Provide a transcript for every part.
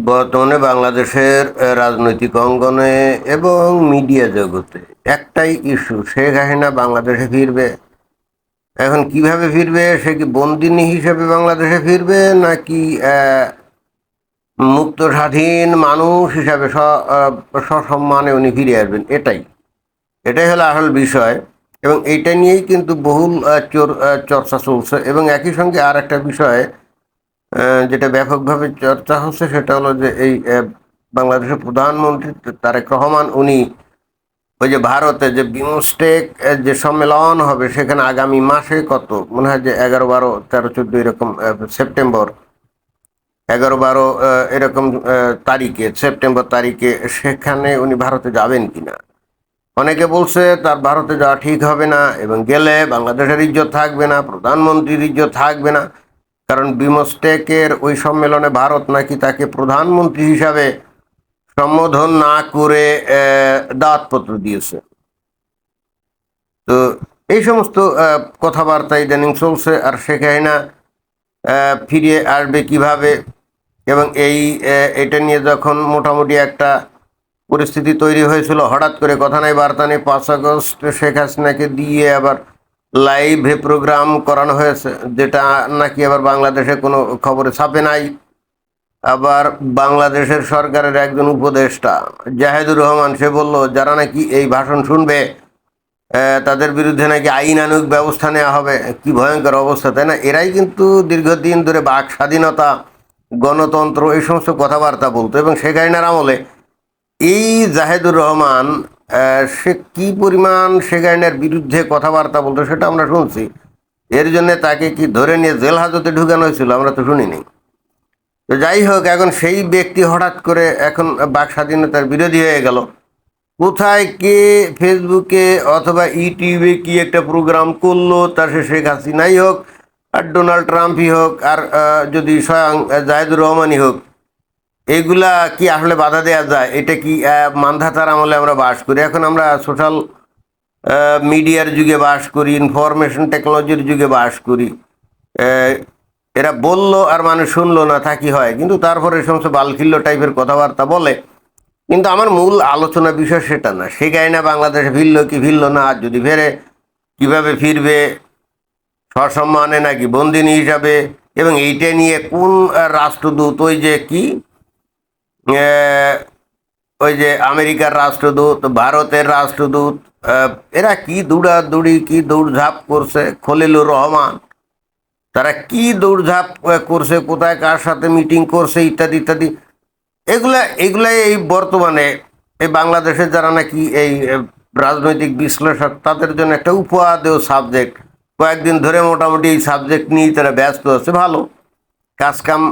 বর্তমানে বাংলাদেশের রাজনৈতিক অঙ্গনে এবং মিডিয়া জগতে একটাই ইস্যু, শেখ হাসিনা বাংলাদেশে ফিরবে। এখন কিভাবে ফিরবে? সে কি বন্দিনী হিসেবে বাংলাদেশে ফিরবে, নাকি মুক্ত স্বাধীন মানুষ হিসাবে সসম্মানে উনি ফিরে আসবেন? এটাই হলো আসল বিষয়। এবং এইটা নিয়েই কিন্তু বহুল চর্চা চলছে। এবং একই সঙ্গে আর একটা বিষয় যেটা ব্যাপকভাবে চর্চা হচ্ছে, সেটা হলো যে এই বাংলাদেশের প্রধানমন্ত্রী তারেক রহমান, উনি ওই যে ভারতে যে বিমস্টেক যে সম্মেলন হবে, সেখানে আগামী মাসে কত মনে হয় যে 11, 12, 13, 14 এরকম সেপ্টেম্বর 11, 12 এরকম তারিখে, সেপ্টেম্বর তারিখে সেখানে উনি ভারতে যাবেন কিনা। অনেকে বলছে তার ভারতে যাওয়া ঠিক হবে না, এবং গেলে বাংলাদেশের ইজ্জত থাকবে না, প্রধানমন্ত্রীর ইজ্জত থাকবে না। কারণ বিমস্টেকের ওই সম্মেলনে ভারত নাকি তাকে প্রধানমন্ত্রী হিসাবে সম্বোধন না করে দাওয়াতপত্র দিয়েছে। তো এই সমস্ত কথাবার্তা ইদানিং চলছে। আর শেখ হাসিনা ফিরে আসবে কিভাবে, এবং এটা নিয়ে যখন মোটামুটি একটা পরিস্থিতি তৈরি হয়েছিল, হঠাৎ করে কথা নাই বার্তা নেই 5 আগস্ট শেখ হাসিনাকে দিয়ে আবার লাইভে প্রোগ্রাম করানো হয়েছে, যেটা নাকি আবার বাংলাদেশে কোনো খবরে ছাপে নাই। আবার বাংলাদেশের সরকারের একজন উপদেষ্টা জাহেদুর রহমান, সে বলল যারা নাকি এই ভাষণ শুনবে তাদের বিরুদ্ধে নাকি আইনানুগ ব্যবস্থা নেওয়া হবে। কি ভয়ঙ্কর অবস্থা, তাই না? এরাই কিন্তু দীর্ঘদিন ধরে বাক স্বাধীনতা, গণতন্ত্র, এই সমস্ত কথাবার্তা বলতো। এবং শেখ হাসিনার আমলে এই জাহেদুর রহমান সে কি পরিমাণ শেখ হাসিনার বিরুদ্ধে কথাবার্তা বলতো সেটা আমরা শুনছি। এর জন্য তাকে কি ধরে নিয়ে জেল হাজতে ঢুকানো হয়েছিল, আমরা তো শুনিনি। তো যাই হোক, এখন সেই ব্যক্তি হঠাৎ করে এখন বাক স্বাধীনতার বিরোধী হয়ে গেল। কোথায় কে ফেসবুকে অথবা ইউটিউবে কি একটা প্রোগ্রাম করলো, তার সে শেখ হাসিনাই হোক, আর ডোনাল্ড ট্রাম্পই হোক, আর যদি স্বয়ং জাহেদুর রহমানই হোক, এগুলা কি আসলে বাধা দেওয়া যায়? এটা কি মান্ধাতার আমলে আমরা বাস করি? এখন আমরা সোশ্যাল মিডিয়ার যুগে বাস করি, ইনফরমেশন টেকনোলজির যুগে বাস করি। এরা বললো আর মানুষ শুনলো না, তা কি হয়? কিন্তু তারপরে এই সমস্ত বালখিল্য টাইপের কথাবার্তা বলে। কিন্তু আমার মূল আলোচনা বিষয় সেটা না। সে গাইনা বাংলাদেশে ফিরলো কি ফিরলো না, আর যদি ফেরে কিভাবে ফিরবে, সসম্মানে নাকি বন্দিনী হিসাবে, এবং এইটা নিয়ে কোন রাষ্ট্রদূত, ওই যে কি ওই যে আমেরিকার রাষ্ট্রদূত, ভারতের রাষ্ট্রদূত, এরা কি দৌড়াদৌড়ি, কি দৌড়ঝাঁপ করছে, খলিলুর রহমান, তারা কি দৌড়ঝাঁপ করছে, কোথায় কার সাথে মিটিং করছে, ইত্যাদি ইত্যাদি। এগুলাই এই বর্তমানে এই বাংলাদেশের যারা নাকি এই রাজনৈতিক বিশ্লেষক, তাদের জন্য একটা উপহাদেয় সাবজেক্ট। কয়েকদিন ধরে মোটামুটি এই সাবজেক্ট নিয়েই তারা ব্যস্ত আছে। ভালো কাজকাম,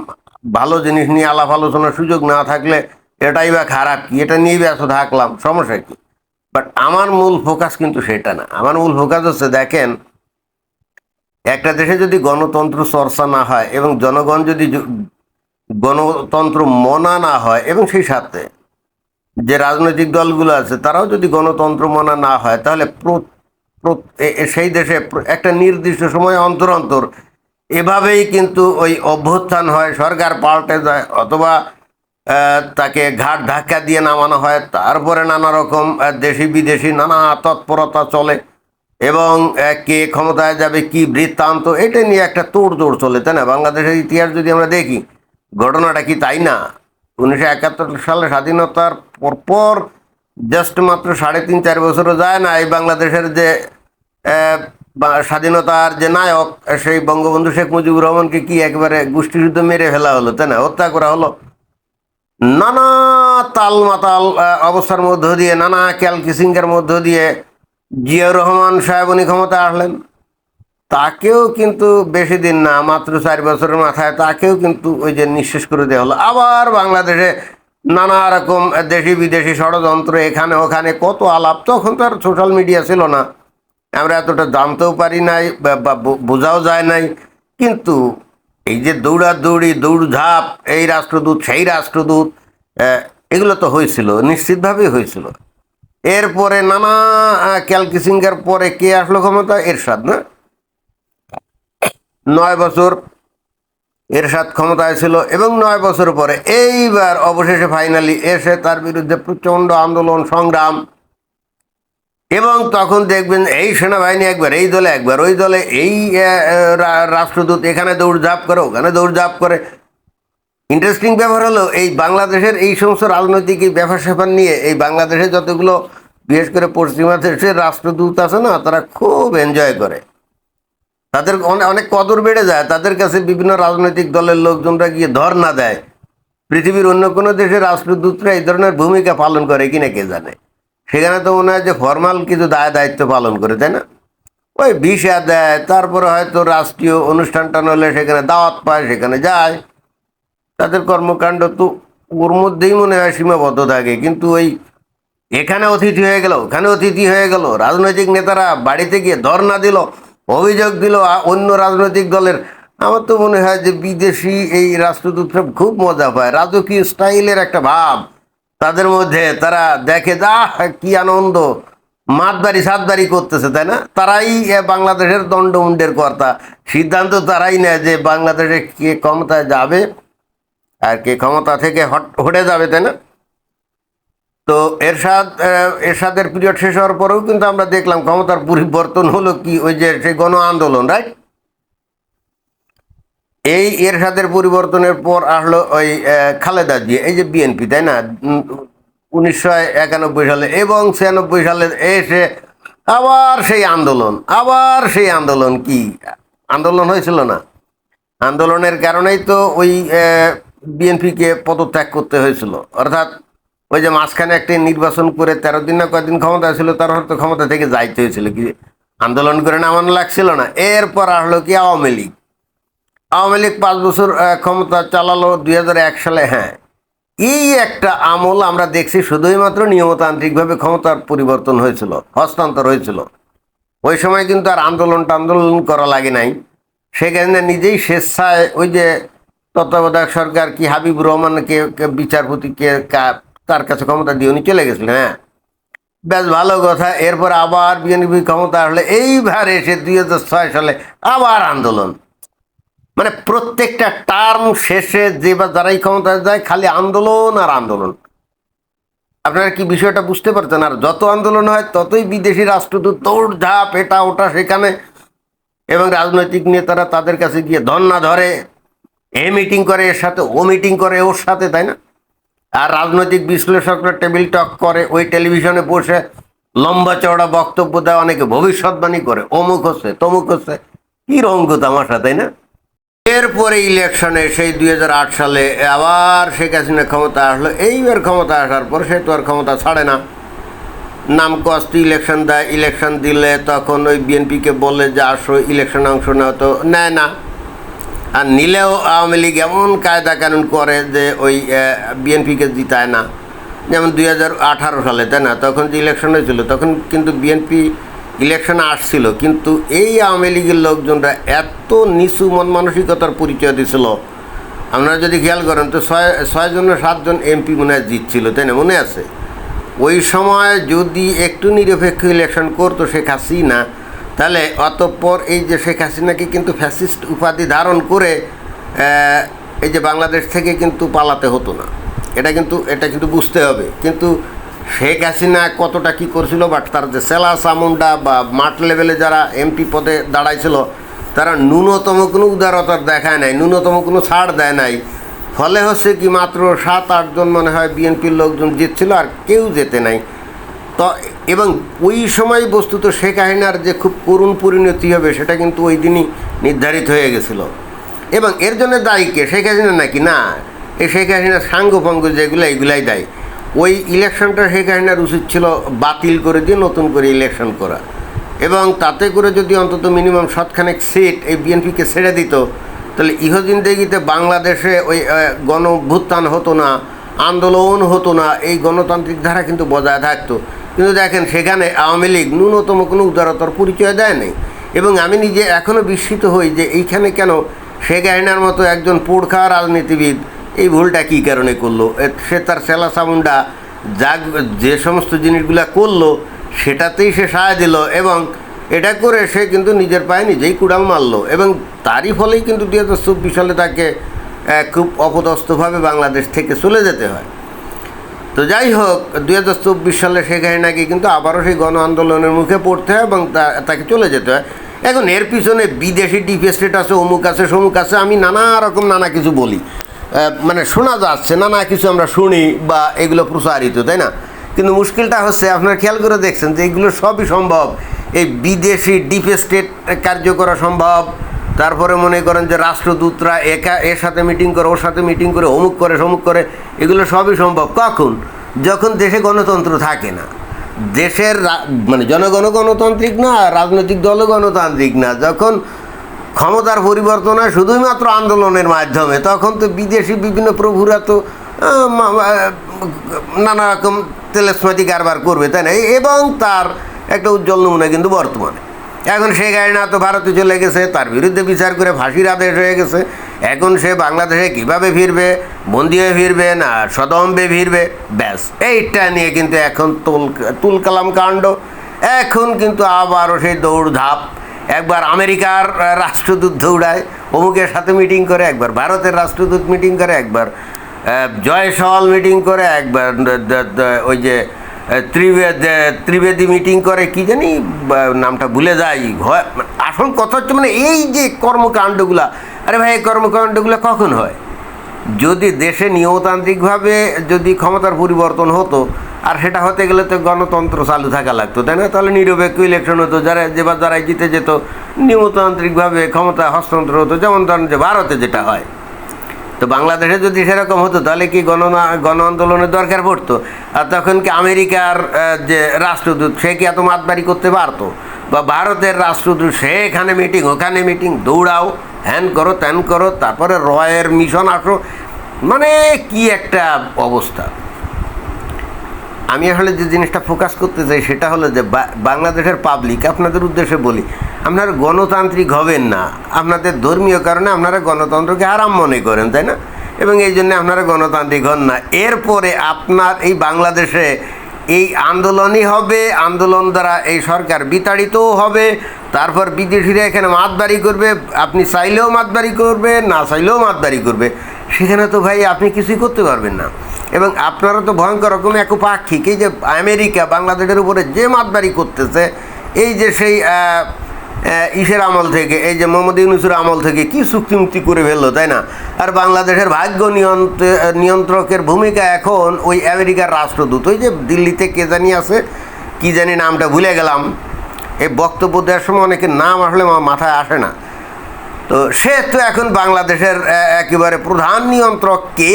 ভালো জিনিস নিয়ে আলাপ আলোচনার সুযোগ না থাকলে এটাই বা খারাপ কি? এটা নিয়েই ব্যস্ত থাকলাম, সমস্যা কি? বাট আমার মূল ফোকাস কিন্তু সেটা না। আমার মূল ফোকাস হচ্ছে, দেখেন, একটা দেশে যদি গণতন্ত্র চর্চা না হয়, এবং জনগণ যদি গণতন্ত্র মনা না হয়, এবং সেই সাথে যে রাজনৈতিক দলগুলো আছে তারাও যদি গণতন্ত্র মনা না হয়, তাহলে সেই দেশে একটা নির্দিষ্ট সময় অন্তর অন্তর এভাবেই কিন্তু ওই অভ্যুত্থান হয়, সরকার পাল্টে যায়, অথবা তাকে ঘাট ধাক্কা দিয়ে নামানো হয়। তারপরে নানা রকম দেশি বিদেশি নানা তৎপরতা চলে, এবং কে ক্ষমতায় যাবে, কি বৃত্তান্ত, এটা নিয়ে একটা তোড়জোড় চলে, তাই না? বাংলাদেশের ইতিহাস যদি আমরা দেখি, ঘটনাটা কি তাই না? 1971 সালে স্বাধীনতার পরপর জাস্ট মাত্র 3.5-4 বছরও যায় না, এই বাংলাদেশের যে স্বাধীনতার যে নায়ক, সেই বঙ্গবন্ধু শেখ মুজিবুর রহমানকে কি একেবারে গোষ্ঠীযুদ্ধ মেরে ফেলা হলো, তাই না? হত্যা করা হলো। নানা তাল মাতাল অবস্থার মধ্য দিয়ে, নানা ক্যালকিসিংয়ের মধ্য দিয়ে জিয়াউর রহমান সাহেব উনি ক্ষমতা আসলেন। তাকেও কিন্তু বেশি দিন না, মাত্র 4 বছরের মাথায় তাকেও কিন্তু ওই যে নিঃশেষ করে দেওয়া হলো। আবার বাংলাদেশে নানা রকম দেশি বিদেশি ষড়যন্ত্র, এখানে ওখানে কত আলাপ। তখন তো আর সোশ্যাল মিডিয়া ছিল না, আমরা এতটা জানতেও পারি নাই বা বোঝাও যায় নাই। কিন্তু এই যে দৌড়াদৌড়ি, দৌড়ঝাঁপ, এই রাষ্ট্রদূত সেই রাষ্ট্রদূত, এগুলো তো হয়েছিল, নিশ্চিতভাবেই হয়েছিল। এরপরে নানা ক্যালকিসিংয়ের পরে কে আসলো ক্ষমতা? এরশাদ, না? 9 বছর এরশাদ ক্ষমতায় ছিল এবং 9 বছর পরে এইবার অবশেষে ফাইনালি এসে তার বিরুদ্ধে প্রচণ্ড আন্দোলন সংগ্রাম, এবং তখন দেখবেন এই সেনাবাহিনী একবার এই দলে একবার ওই দলে, এই রাষ্ট্রদূত এখানে দৌড়ঝাঁপ করে ওখানে দৌড়ঝাঁপ করে। ইন্টারেস্টিং ব্যাপার হলো এই বাংলাদেশের এই সমস্ত রাজনৈতিক এই ব্যাপার স্যাপার নিয়ে এই বাংলাদেশে যতগুলো বিশেষ করে পশ্চিমা দেশের রাষ্ট্রদূত আছে না, তারা খুব এনজয় করে, তাদের অনেক কদর বেড়ে যায়, তাদের কাছে বিভিন্ন রাজনৈতিক দলের লোকজনরা গিয়ে ধর্ণা দেয়। পৃথিবীর অন্য কোনো দেশের রাষ্ট্রদূতরা এই ধরনের ভূমিকা পালন করে কিনা কে জানে। সেখানে তো মনে হয় যে ফর্মাল কিছু দায়িত্ব পালন করে, তাই না? ওই ভিসা দেয়, তারপরে হয়তো রাষ্ট্রীয় অনুষ্ঠানটা হলে সেখানে দাওয়াত পায়, সেখানে যায়। তাদের কর্মকাণ্ড তো ওর মধ্যেই মনে হয় সীমাবদ্ধ থাকে। কিন্তু ওই এখানে অতিথি হয়ে গেল ওখানে অতিথি হয়ে গেল, রাজনৈতিক নেতারা বাড়িতে গিয়ে ধর্ণা দিল, অভিযোগ দিল অন্য রাজনৈতিক দলের। আমার তো মনে হয় যে বিদেশি এই রাষ্ট্রদূতরা খুব মজা পায়, রাজকীয় স্টাইলের একটা ভাব তাদের মধ্যে। তারা দেখে যা কি আনন্দ, মাতবাড়ি সাতবাড়ি করতেছে, তাই না? তারাই বাংলাদেশের দণ্ডমুণ্ডের কর্তা, সিদ্ধান্ত তারাই নেয় যে বাংলাদেশে কে ক্ষমতায় যাবে আর কে ক্ষমতা থেকে হটে যাবে, তাই না? তো এরশাদের পিরিয়ড শেষ হওয়ার পরেও কিন্তু আমরা দেখলাম ক্ষমতার পরিবর্তন হলো কি, ওই যে সেই গণ আন্দোলন, রাইট? এই এরশাদের পরিবর্তনের পর আসলো ওই খালেদা জিয়া, এই যে বিএনপি, তাই না? 1991 সালে এবং 96 সালে এসে আবার সেই আন্দোলন কি আন্দোলন হয়েছিল না? আন্দোলনের কারণেই তো ওই বিএনপিকে পদত্যাগ করতে হয়েছিল। অর্থাৎ ওই যে মাঝখানে একটা নির্বাচন করে 13 দিন না কয়েকদিন ক্ষমতা ছিল, তার হয়তো ক্ষমতা থেকে যাইতে হয়েছিল, কি আন্দোলন করে নামানো লাগছিল না। এরপর আসলো কি আওয়ামী লীগ। 5 বছর ক্ষমতা চালালো 2001 সালে। হ্যাঁ, এই একটা আমল আমরা দেখছি, শুধুই মাত্র নিয়মতান্ত্রিকভাবে ক্ষমতার পরিবর্তন হয়েছিল, হস্তান্তর হয়েছিল। ওই সময় কিন্তু আর আন্দোলন করা লাগে নাই। সেখানে নিজেই স্বেচ্ছায় ওই যে তত্ত্বাবধায়ক সরকার কি হাবিবুর রহমানকে বিচারপতিকে তার কাছে ক্ষমতা দিয়ে উনি চলে গেছিলেন। হ্যাঁ, বেশ ভালো কথা। এরপর আবার বিএনপি ক্ষমতা আসলে এইবার এসে 2006 সালে আবার আন্দোলন। মানে প্রত্যেকটা টার্ম শেষে যে বা যারাই ক্ষমতায় যায় খালি আন্দোলন আর আন্দোলন। আপনারা কি বিষয়টা বুঝতে পারছেন? আর যত আন্দোলন হয় ততই বিদেশি রাষ্ট্রদূত দৌড়ঝাঁপ এটা ওটা সেখানে, এবং রাজনৈতিক নেতারা তাদের কাছে গিয়ে ধর্ণা ধরে, এ মিটিং করে এর সাথে, ও মিটিং করে ওর সাথে, তাই না? আর রাজনৈতিক বিশ্লেষকরা টেবিল টক করে, ওই টেলিভিশনে বসে লম্বা চওড়া বক্তব্য দেয়, অনেকে ভবিষ্যৎবাণী করে, অমুক হচ্ছে তমুক হচ্ছে, কি রঙ্গ তামাশা, তাই না? এরপরে ইলেকশনে সেই 2008 সালে আবার শেখ হাসিনা ক্ষমতা আসলো। এইবার ক্ষমতা আসার পর সে তো আর ক্ষমতা ছাড়ে না, নাম কষ্ট ইলেকশন দেয়। ইলেকশন দিলে তখন ওই বিএনপিকে বলে যে আসো ইলেকশনে অংশ নেওয়া, তো নেয় না। আর নিলেও আওয়ামী লীগ এমন কায়দা কানুন করে যে ওই বিএনপিকে জিতায় না। যেমন 2018 সালে, তাই না? তখন যে ইলেকশন হয়েছিল তখন কিন্তু বিএনপি ইলেকশনে আসছিল, কিন্তু এই আওয়ামী লীগের লোকজনরা এত নিচু মন মানসিকতার পরিচয় দিছিল, আপনারা যদি খেয়াল করেন তো 6 জন 7 জন এমপি মনে হয় জিতছিল, তাই না? মনে আছে? ওই সময় যদি একটু নিরপেক্ষ ইলেকশন করতো শেখ হাসিনা, তাহলে অতঃপর এই যে শেখ হাসিনাকে কিন্তু ফ্যাসিস্ট উপাধি ধারণ করে এই যে বাংলাদেশ থেকে কিন্তু পালাতে হতো না। এটা কিন্তু বুঝতে হবে। কিন্তু শেখ হাসিনা কতটা কী করছিল, বাট তার যে সেলা চামুন্ডা বা মাঠ লেভেলে যারা এমপি পদে দাঁড়াইছিল তারা ন্যূনতম কোনো উদারতা দেখায় নাই, ন্যূনতম কোনো ছাড় দেয় নাই। ফলে হচ্ছে কি মাত্র 7-8 জন মনে হয় বিএনপির লোকজন জিতছিল, আর কেউ যেতে নাই। তো এবং ওই সময় বস্তুত শেখ হাসিনার যে খুব করুণ পরিণতি হবে সেটা কিন্তু ওই দিনই নির্ধারিত হয়ে গেছিল। এবং এর জন্য দায়ী কে? শেখ হাসিনা নাকি? না, এই শেখ হাসিনার সাঙ্গপাঙ্গ যেগুলো এইগুলাই দায়ী। ওই ইলেকশনটা শেখ হাসিনার উচিত ছিল বাতিল করে দিয়ে নতুন করে ইলেকশন করা, এবং তাতে করে যদি অন্তত মিনিমাম 7খানেক সিট এই বিএনপিকে ছেড়ে দিত, তাহলে ইহজিন্দেগিতে বাংলাদেশে ওই গণভ্যুত্থান হতো না, আন্দোলন হতো না, এই গণতান্ত্রিক ধারা কিন্তু বজায় থাকতো। কিন্তু দেখেন সেখানে আওয়ামী লীগ ন্যূনতম কোনো উদারতার পরিচয় দেয় নাই। এবং আমি নিজে এখনও বিস্মিত হই যে এইখানে কেন শেখ হাসিনার মতো একজন পোড়খা রাজনীতিবিদ এই ভুলটা কী কারণে করলো। সে তার সেলা চামুন্ডা যে সমস্ত জিনিসগুলো করলো সেটাতেই সে সায় দিল, এবং এটা করে সে কিন্তু নিজের পায়ে নিজেই কুড়াল মারলো। এবং তারই ফলেই কিন্তু 2024 সালে তাকে খুব অপদস্থভাবে বাংলাদেশ থেকে চলে যেতে হয়। তো যাই হোক, 2024 সালে শেখ হাসিনাকে কিন্তু আবারও সেই গণ আন্দোলনের মুখে পড়তে হয় এবং তাকে চলে যেতে হয়। এখন এর পিছনে বিদেশি ডিপ স্টেট আছে, অমুক আছে, সমুক আছে, আমি নানা কিছু বলি, মানে শোনা যাচ্ছে, নানা কিছু আমরা শুনি বা এগুলো প্রচারিত, তাই না? কিন্তু মুশকিলটা হচ্ছে, আপনারা খেয়াল করে দেখছেন যে এগুলো সবই সম্ভব। এই বিদেশি ডিপ স্টেট কার্য করা সম্ভব, তারপরে মনে করেন যে রাষ্ট্রদূতরা এর সাথে মিটিং করে, ওর সাথে মিটিং করে, অমুক করে সমুক করে, এগুলো সবই সম্ভব। কখন? যখন দেশে গণতন্ত্র থাকে না, দেশের মানে জনগণ গণতান্ত্রিক না, রাজনৈতিক দলও গণতান্ত্রিক না, যখন ক্ষমতার পরিবর্তন হয় শুধুমাত্র আন্দোলনের মাধ্যমে, তখন তো বিদেশি বিভিন্ন প্রভুরা তো নানা রকম তেলেসমাতি কারবার করবে, তাই না? এবং তার একটা উজ্জ্বল নমুনা কিন্তু বর্তমানে। এখন শেখ হাসিনা তো ভারতে চলে গেছে, তার বিরুদ্ধে বিচার করে ফাঁসির আদেশ হয়ে গেছে। এখন সে বাংলাদেশে কিভাবে ফিরবে, বন্দি হয়ে ফিরবে না সদম্বে ফিরবে, ব্যাস এইটা নিয়ে কিন্তু এখন তুলকালাম কাণ্ড। এখন কিন্তু আবারও সেই দৌড়ধাপ, একবার আমেরিকার রাষ্ট্রদূত দৌড়ায়, অমুকের সাথে মিটিং করে, একবার ভারতের রাষ্ট্রদূত মিটিং করে, একবার জয়সওয়াল মিটিং করে, একবার ওই যে ত্রিবেদী মিটিং করে, কি জানি নামটা ভুলে যাই। আসল কথা হচ্ছে মানে এই যে কর্মকাণ্ডগুলা, আরে ভাই এই কর্মকাণ্ডগুলো কখন হয়? যদি দেশে নিয়মতান্ত্রিকভাবে যদি ক্ষমতার পরিবর্তন হতো, আর সেটা হতে গেলে তো গণতন্ত্র চালু থাকা লাগতো, তাই না? তাহলে নিরপেক্ষ ইলেকশন হতো, যারাই জিতে যেত নিয়মতান্ত্রিকভাবে ক্ষমতা হস্তান্তর হতো, যেমন ধরেন যে ভারতে যেটা হয়। তো বাংলাদেশে যদি সেরকম হতো তাহলে কি গণ আন্দোলনের দরকার পড়তো? আর তখন কি আমেরিকার যে রাষ্ট্রদূত সে কি এত মাতবাড়ি করতে পারতো? বা ভারতের রাষ্ট্রদূত সে এখানে মিটিং ওখানে মিটিং, দৌড়াও, হ্যান করো ত্যান করো, তারপরে রয়ের মিশন আসো, মানে কি একটা অবস্থা। আমি আসলে যে জিনিসটা ফোকাস করতে চাই সেটা হলো যে বাংলাদেশের পাবলিক, আপনাদের উদ্দেশ্যে বলি, আপনারা গণতান্ত্রিক হবেন না, আপনাদের ধর্মীয় কারণে আপনারা গণতন্ত্রকে হারাম মনে করেন, তাই না? এবং এই জন্য আপনারা গণতান্ত্রিক হন না। এরপরে আপনার এই বাংলাদেশে এই আন্দোলনই হবে, আন্দোলন দ্বারা এই সরকার বিতাড়িতও হবে, তারপর বিদেশিরা এখানে মাতবাড়ি করবে, আপনি চাইলেও মাতবাড়ি করবে, না চাইলেও মাতবাড়ি করবে, সেখানে তো ভাই আপনি কিছুই করতে পারবেন না। এবং আপনারা তো ভয়ঙ্কর রকম একপাক্ষিক, এই যে আমেরিকা বাংলাদেশের উপরে যে মাতবাড়ি করতেছে, এই যে সেই ইসের আমল থেকে, এই যে মোহাম্মদ ইউনূসের আমল থেকে কি চুক্তিমুক্তি করে ফেললো, তাই না? আর বাংলাদেশের ভাগ্য নিয়ন্ত্রকের ভূমিকা এখন ওই আমেরিকার রাষ্ট্রদূত, ওই যে দিল্লিতে কে জানি আছে, কি জানি নামটা ভুলে গেলাম, এই বক্তব্য দেওয়ার সময় অনেকের নাম আসলে মাথায় আসে না। তো সে তো এখন বাংলাদেশের একেবারে প্রধান নিয়ন্ত্রক, কে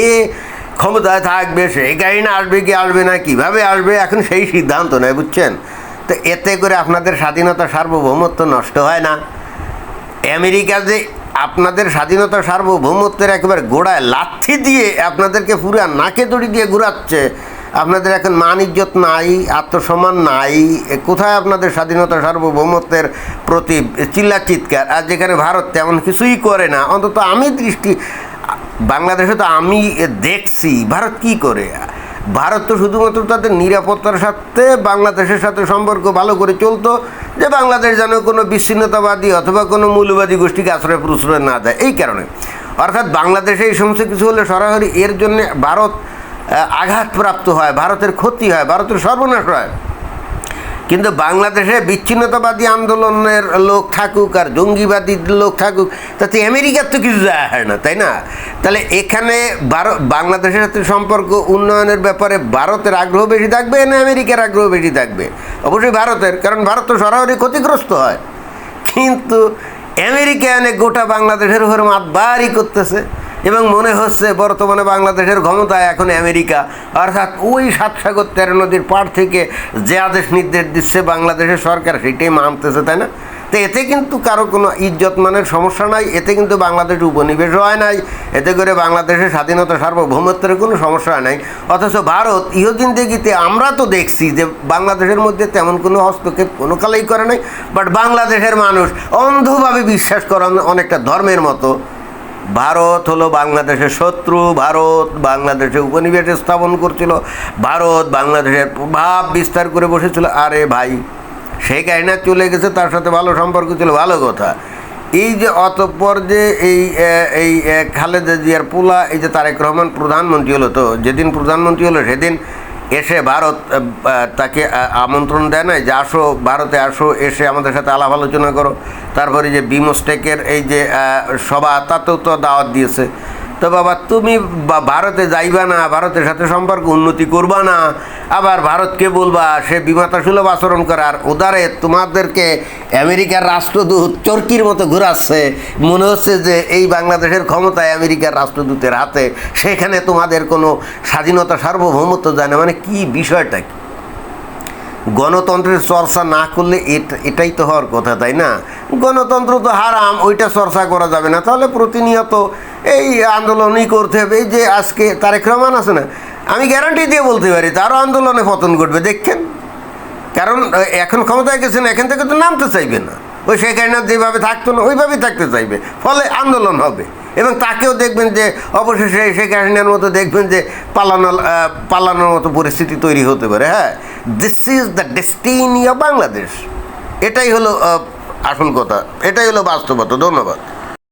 ক্ষমতায় থাকবে, সেই গাড়ি না আসবে কি আসবে না, কীভাবে আসবে, এখন সেই সিদ্ধান্ত নেয়, বুঝছেন? তো এতে করে আপনাদের স্বাধীনতা সার্বভৌমত্ব নষ্ট হয় না? আমেরিকা যে আপনাদের স্বাধীনতা সার্বভৌমত্বের একেবারে গোড়ায় লাথি দিয়ে আপনাদেরকে পুরা নাকে দড়ি দিয়ে ঘুরাচ্ছে, আপনাদের এখন মান ইজ্জত নাই, আত্মসম্মান নাই, কোথায় আপনাদের স্বাধীনতা সার্বভৌমত্বের প্রতি চিল্লা চিৎকার? আর যেখানে ভারত তেমন কিছুই করে না, অন্তত আমি বাংলাদেশে তো আমি দেখছি ভারত কি করে। ভারত তো শুধুমাত্র তাদের নিরাপত্তার সাথে বাংলাদেশের সাথে সম্পর্ক ভালো করে চলতো, যে বাংলাদেশ যেন কোনো বিচ্ছিন্নতাবাদী অথবা কোনো মৌলবাদী গোষ্ঠীকে আশ্রয় প্রশ্রয় না দেয়, এই কারণে। অর্থাৎ বাংলাদেশে এই সমস্ত কিছু হলে সরাসরি এর জন্য ভারত আঘাতপ্রাপ্ত হয়, ভারতের ক্ষতি হয়, ভারতের সর্বনাশ হয়। কিন্তু বাংলাদেশে বিচ্ছিন্নতাবাদী আন্দোলনের লোক থাকুক আর জঙ্গিবাদী লোক থাকুক, তাতে আমেরিকার তো কিছু যায় হয় না, তাই না? তাহলে এখানে বাংলাদেশের সাথে সম্পর্ক উন্নয়নের ব্যাপারে ভারতের আগ্রহ বেশি থাকবে না আমেরিকার আগ্রহ বেশি থাকবে? অবশ্যই ভারতের, কারণ ভারত তো সরাসরি ক্ষতিগ্রস্ত হয়। কিন্তু আমেরিকা অনেক গোটা বাংলাদেশের উপর মাতবাড়ি করতেছে এবং মনে হচ্ছে বর্তমানে বাংলাদেশের ক্ষমতায় এখন আমেরিকা, অর্থাৎ ওই 7 সাগর 13 নদীর পাড় থেকে যে আদেশ নির্দেশ দিচ্ছে বাংলাদেশের সরকার সেটাই মানতেছে, তাই না? তো এতে কিন্তু কারো কোনো ইজ্জত মানের সমস্যা নাই, এতে কিন্তু বাংলাদেশ উপনিবেশ হয় নাই, এতে করে বাংলাদেশের স্বাধীনতা সার্বভৌমত্বের কোনো সমস্যা নাই। অথচ ভারত ইহজিন্দেগিতে আমরা তো দেখছি যে বাংলাদেশের মধ্যে তেমন কোনো হস্তক্ষেপ কোনো কালেই করে নাই, বাট বাংলাদেশের মানুষ অন্ধভাবে বিশ্বাস করেন, অনেকটা ধর্মের মতো। ভারত হলো বাংলাদেশের শত্রু, ভারত বাংলাদেশে উপনিবেশ স্থাপন করছিল, ভারত বাংলাদেশের প্রভাব বিস্তার করে বসেছিল। আরে ভাই, শেখ হাসিনা চলে গেছে, তার সাথে ভালো সম্পর্ক ছিল, ভালো কথা, এই যে অতঃপর যে এই খালেদা জিয়ার পোলা এই যে তারেক রহমান প্রধানমন্ত্রী হলো, তো যেদিন প্রধানমন্ত্রী হলো সেদিন এসে ভারত তাকে আমন্ত্রণ দেয় না যে আসো ভারতে আসো, এসে আমাদের সাথে আলাপ আলোচনা করো। তারপরে যে বিমস্টেকের এই যে সভা, তাতেও তো দাওয়াত দিয়েছে। তো বাবা তুমি ভারতে যাইবা না, ভারতের সাথে সম্পর্ক উন্নতি করবা না, আবার ভারতকে বলবা সে বিমাতা সুলভ আচরণ করে, আর উদারে তোমাদেরকে আমেরিকার রাষ্ট্রদূত চরকির মতো ঘুরাচ্ছে। মনে হচ্ছে যে এই বাংলাদেশের ক্ষমতায় আমেরিকার রাষ্ট্রদূতের হাতে, সেখানে তোমাদের কোনো স্বাধীনতা সার্বভৌমত্ব যায় না। মানে কি বিষয়টা কি? গণতন্ত্রের চর্চা না করলে এটাই তো হওয়ার কথা, তাই না? গণতন্ত্র তো হারাম, ওইটা চর্চা করা যাবে না। তাহলে প্রতিনিয়ত এই আন্দোলনই করতে হবে। এই যে আজকে তারেক রহমান আছে না, আমি গ্যারান্টি দিয়ে বলতে পারি তারও আন্দোলনে পতন ঘটবে, দেখছেন। কারণ এখন ক্ষমতায় গেছেন, এখান থেকে তো নামতে চাইবে না। ওই শেখ হাসিনা যেভাবে থাকতো না ওইভাবেই থাকতে চাইবে, ফলে আন্দোলন হবে। এবং তাকেও দেখবেন যে অবশেষে শেখ হাসিনার মতো দেখবেন যে পালানোর মতো পরিস্থিতি তৈরি হতে পারে। হ্যাঁ, this is the destiny of Bangladesh. এটাই হলো আসল কথা, এটাই হলো বাস্তবতা। ধন্যবাদ।